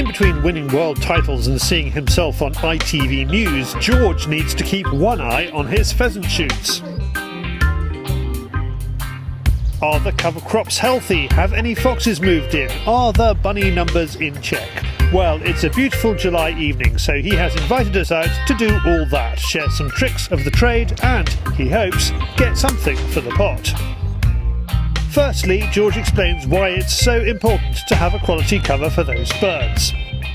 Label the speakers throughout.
Speaker 1: In between winning world titles and seeing himself on ITV News, George needs to keep one eye on his pheasant shoots. Are the cover crops healthy? Have any foxes moved in? Are the bunny numbers in check? Well, it's a beautiful July evening, so he has invited us out to do all that, share some tricks of the trade and, he hopes, get something for the pot. Firstly, George explains why it's so important to have a quality cover for those birds.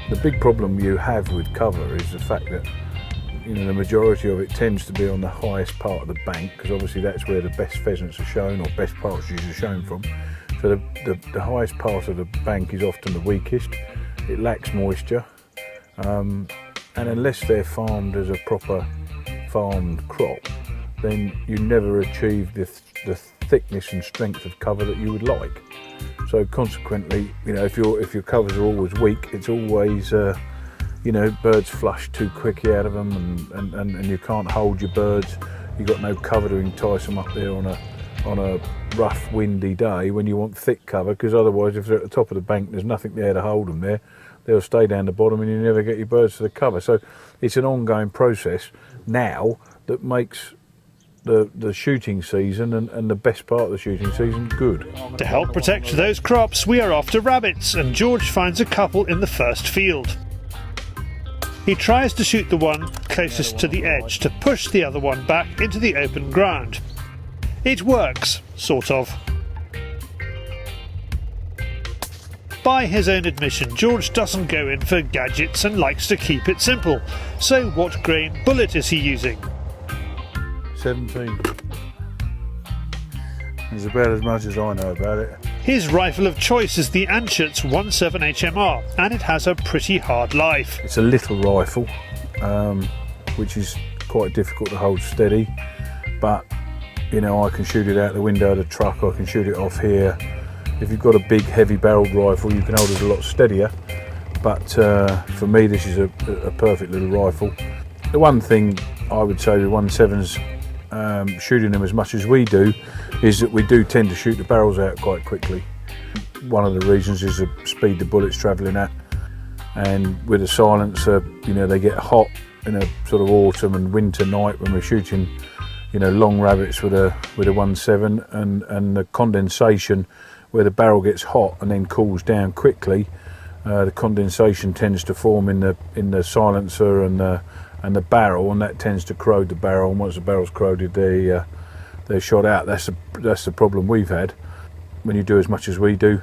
Speaker 2: The big problem you have with cover is the fact that the majority of it tends to be on the highest part of the bank, because obviously that's where the best pheasants are shown or best partridges are shown from. So the highest part of the bank is often the weakest. It lacks moisture, and unless they're farmed as a proper farmed crop, then you never achieve the thickness and strength of cover that you would like. So consequently, if your covers are always weak, it's always birds flush too quickly out of them, and you can't hold your birds. You've got no cover to entice them up there on a rough, windy day when you want thick cover, because otherwise, if they're at the top of the bank, there's nothing there to hold them there. They'll stay down the bottom, and you never get your birds to the cover. So it's an ongoing process now that makes the shooting season and the best part of the shooting season good.
Speaker 1: To help protect those crops, we are after rabbits, and George finds a couple in the first field. He tries to shoot the one closest to the edge to push the other one back into the open ground. It works, sort of. By his own admission, George doesn't go in for gadgets and likes to keep it simple. So what grain bullet is he using?
Speaker 2: 17. It's about as much as I know about it.
Speaker 1: His rifle of choice is the Anschutz 17 HMR, and it has a pretty hard life.
Speaker 2: It's a little rifle, which is quite difficult to hold steady, but I can shoot it out the window of the truck, I can shoot it off here. If you've got a big heavy barreled rifle, you can hold it a lot steadier, but for me this is a perfect little rifle. The one thing I would say with 17s, shooting them as much as we do, is that we do tend to shoot the barrels out quite quickly. One of the reasons is the speed the bullet's travelling at, and with a silencer, they get hot in a sort of autumn and winter night when we're shooting, long rabbits with a 17, and the condensation where the barrel gets hot and then cools down quickly. The condensation tends to form in the silencer and the barrel, and that tends to corrode the barrel. And once the barrel's corroded, they're shot out. That's the problem we've had. When you do as much as we do,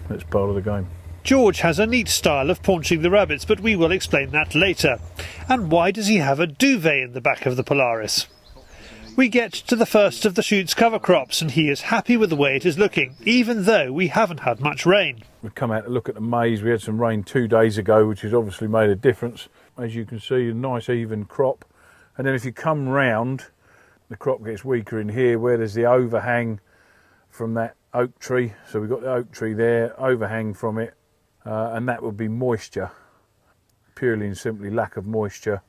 Speaker 2: that's part of the game.
Speaker 1: George has a neat style of paunching the rabbits, but we will explain that later. And why does he have a duvet in the back of the Polaris? We get to the first of the shoot's cover crops, and he is happy with the way it is looking, even though we haven't had much rain.
Speaker 2: We've come out to look at the maize. We had some rain 2 days ago, which has obviously made a difference. As you can see, a nice even crop. And then if you come round, the crop gets weaker in here where there's the overhang from that oak tree. So we've got the oak tree there, overhang from it, and that would be moisture, purely and simply lack of moisture.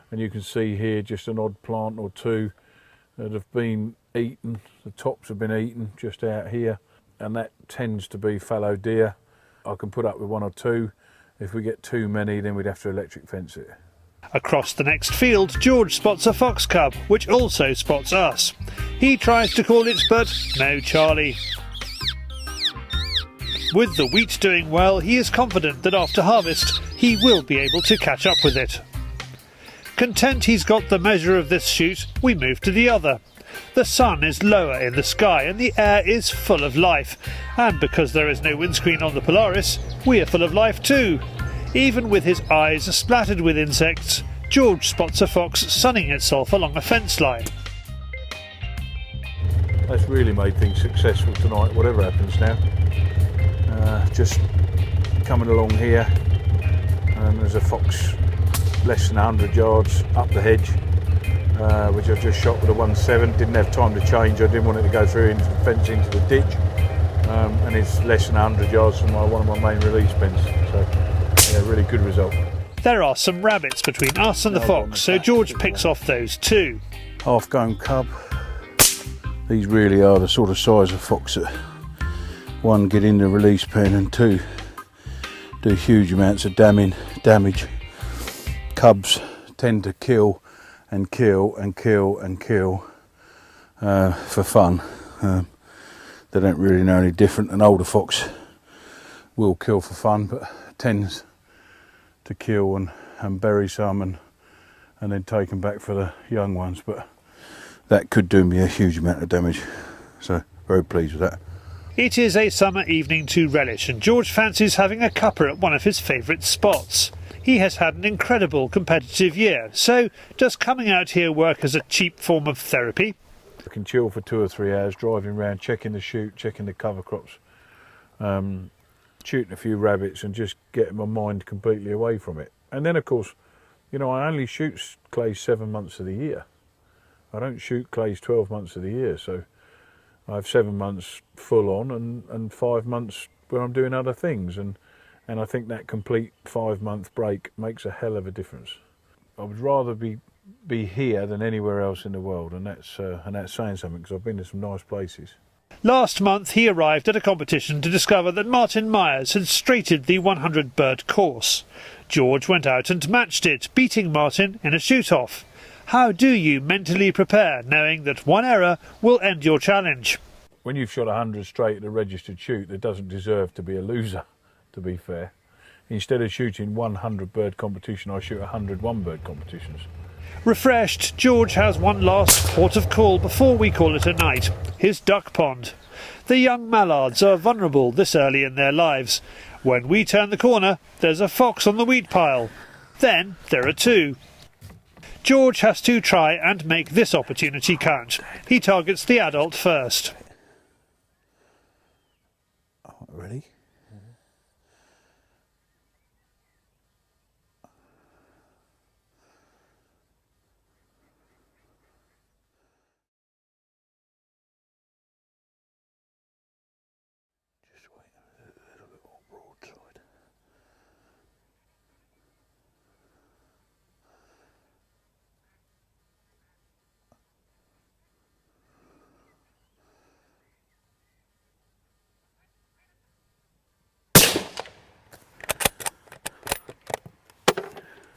Speaker 2: And you can see here just an odd plant or two that have been eaten. The tops have been eaten just out here, and that tends to be fallow deer. I can put up with 1 or 2. If we get too many, then we'd have to electric fence it.
Speaker 1: Across the next field, George spots a fox cub, which also spots us. He tries to call it, but no Charlie. With the wheat doing well, he is confident that after harvest, he will be able to catch up with it. Content he's got the measure of this shoot, we move to the other. The sun is lower in the sky and the air is full of life. And because there is no windscreen on the Polaris, we are full of life too. Even with his eyes splattered with insects, George spots a fox sunning itself along a fence line.
Speaker 2: That's really made things successful tonight, whatever happens now. Just coming along here, and there's a fox less than 100 yards up the hedge, which I've just shot with a 17. Didn't have time to change, I didn't want it to go through into the fence into the ditch, and it's less than 100 yards from one of my main release pens, so yeah, really good result.
Speaker 1: There are some rabbits between us and the fox, so George picks off those too.
Speaker 2: Half-grown cub. These really are the sort of size of fox that, 1, get in the release pen, and 2, do huge amounts of damage. Cubs tend to kill and kill and kill and kill for fun. They don't really know any different. An older fox will kill for fun, but tends to kill and bury some and then take them back for the young ones. But that could do me a huge amount of damage. So very pleased with that.
Speaker 1: It is a summer evening to relish, and George fancies having a cuppa at one of his favourite spots. He has had an incredible competitive year, so does coming out here work as a cheap form of therapy?
Speaker 2: I can chill for 2 or 3 hours, driving around, checking the chute, checking the cover crops, shooting a few rabbits and just getting my mind completely away from it. And then, of course, you know, I only shoot clays 7 months of the year. I don't shoot clays 12 months of the year, so I have 7 months full on and 5 months where I'm doing other things. And I think that complete 5-month break makes a hell of a difference. I would rather be here than anywhere else in the world, and that's saying something, because I've been to some nice places.
Speaker 1: Last month he arrived at a competition to discover that Martin Myers had straighted the 100 bird course. George went out and matched it, beating Martin in a shoot-off. How do you mentally prepare, knowing that one error will end your challenge?
Speaker 2: When you've shot 100 straight at a registered shoot, there doesn't deserve to be a loser, to be fair. Instead of shooting 100 bird competition, I shoot 101 bird competitions.
Speaker 1: Refreshed, George has one last port of call before we call it a night, his duck pond. The young mallards are vulnerable this early in their lives. When we turn the corner, there's a fox on the wheat pile. Then there are two. George has to try and make this opportunity count. He targets the adult first.
Speaker 2: Ready? Just wait a little bit more broadside.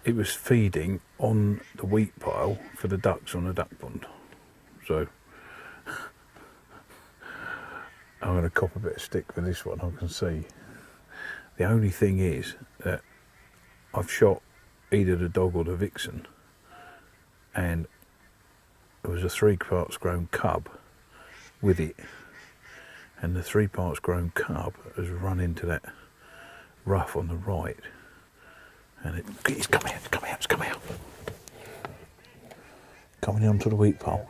Speaker 2: It was feeding on the wheat pile for the ducks on the duck pond. So I'm going to cop a bit of stick for this one, I can see. The only thing is that I've shot either the dog or the vixen, and there was a 3 parts grown cub with it, and the 3 parts grown cub has run into that rough on the right. And it's coming out, it's coming out. Coming onto the wheat pile.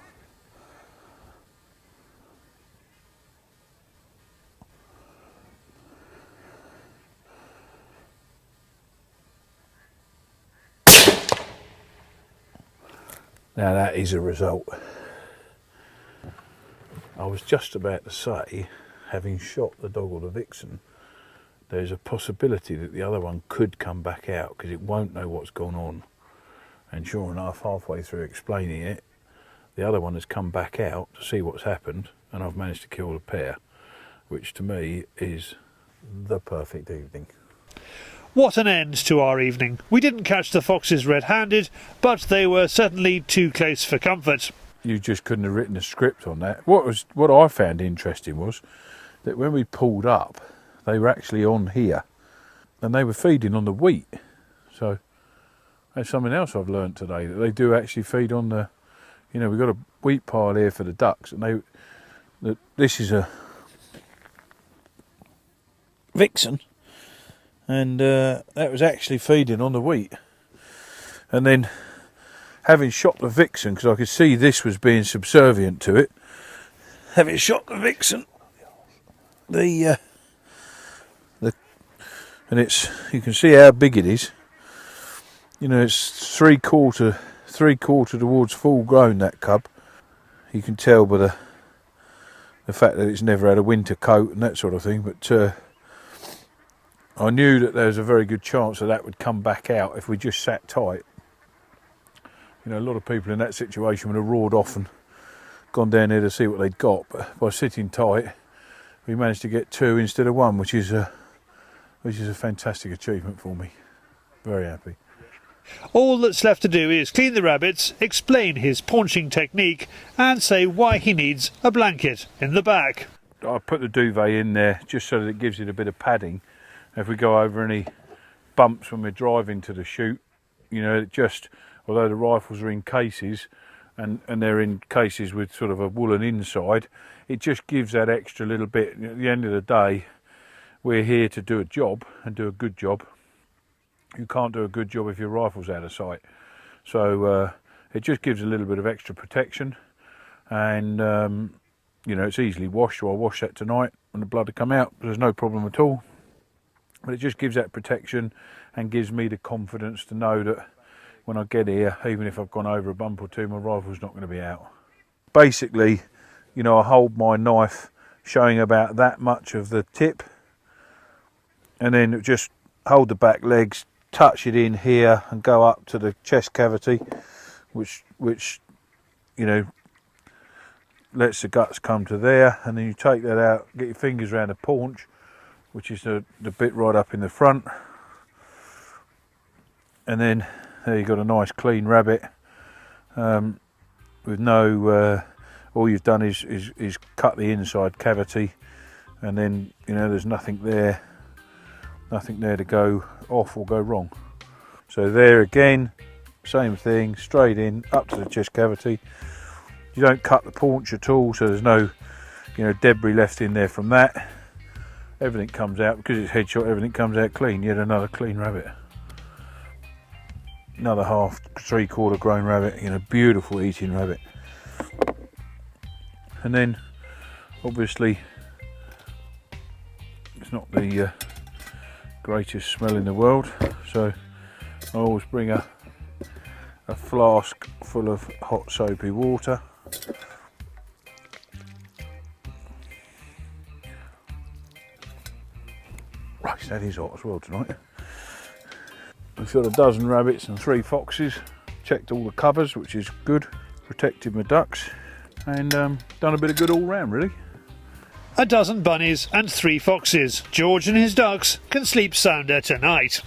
Speaker 2: Now that is a result. I was just about to say, having shot the dog or the vixen, there's a possibility that the other one could come back out because it won't know what's gone on. And sure enough, halfway through explaining it, the other one has come back out to see what's happened, and I've managed to kill the pair, which to me is the perfect evening.
Speaker 1: What an end to our evening. We didn't catch the foxes red-handed, but they were certainly too close for comfort.
Speaker 2: You just couldn't have written a script on that. What I found interesting was that when we pulled up, they were actually on here, and they were feeding on the wheat. So that's something else I've learnt today, that they do actually feed on the, you know, we've got a wheat pile here for the ducks, and this is a vixen, and that was actually feeding on the wheat. And then, having shot the vixen, because I could see this was being subservient to it, having shot the vixen, and you can see how big it is. You know, it's three quarter towards full grown, that cub. You can tell by the fact that it's never had a winter coat and that sort of thing, but I knew that there was a very good chance that would come back out if we just sat tight. You know, a lot of people in that situation would have roared off and gone down there to see what they'd got, but by sitting tight we managed to get 2 instead of 1, which is which is a fantastic achievement for me. Very happy.
Speaker 1: All that's left to do is clean the rabbits, explain his paunching technique and say why he needs a blanket in the back.
Speaker 2: I put the duvet in there just so that it gives it a bit of padding. If we go over any bumps when we're driving to the shoot, you know, it just, although the rifles are in cases and they're in cases with sort of a woolen inside, it just gives that extra little bit. At the end of the day, we're here to do a job and do a good job. You can't do a good job if your rifle's out of sight. So it just gives a little bit of extra protection, and you know, it's easily washed. So I'll wash that tonight when the blood will come out. There's no problem at all. But it just gives that protection and gives me the confidence to know that when I get here, even if I've gone over a bump or two, my rifle's not going to be out. Basically, you know, I hold my knife showing about that much of the tip, and then just hold the back legs, touch it in here and go up to the chest cavity, which you know, lets the guts come to there, and then you take that out, get your fingers around the paunch, which is the bit right up in the front, and then there you've got a nice clean rabbit with no all you've done is cut the inside cavity, and then, you know, there's nothing there to go off or go wrong. So there again, same thing, straight in up to the chest cavity. You don't cut the paunch at all, so there's no, you know, debris left in there from that. Everything comes out, because it's headshot, everything comes out clean. Yet another clean rabbit, another half, 3/4 grown rabbit, you know, beautiful eating rabbit. And then obviously it's not the greatest smell in the world, so I always bring a flask full of hot soapy water. Right, that is hot as well tonight. We've got a dozen rabbits and 3 foxes. Checked all the covers, which is good. Protected my ducks, and done a bit of good all round, really.
Speaker 1: A dozen bunnies and 3 foxes. George and his ducks can sleep sounder tonight.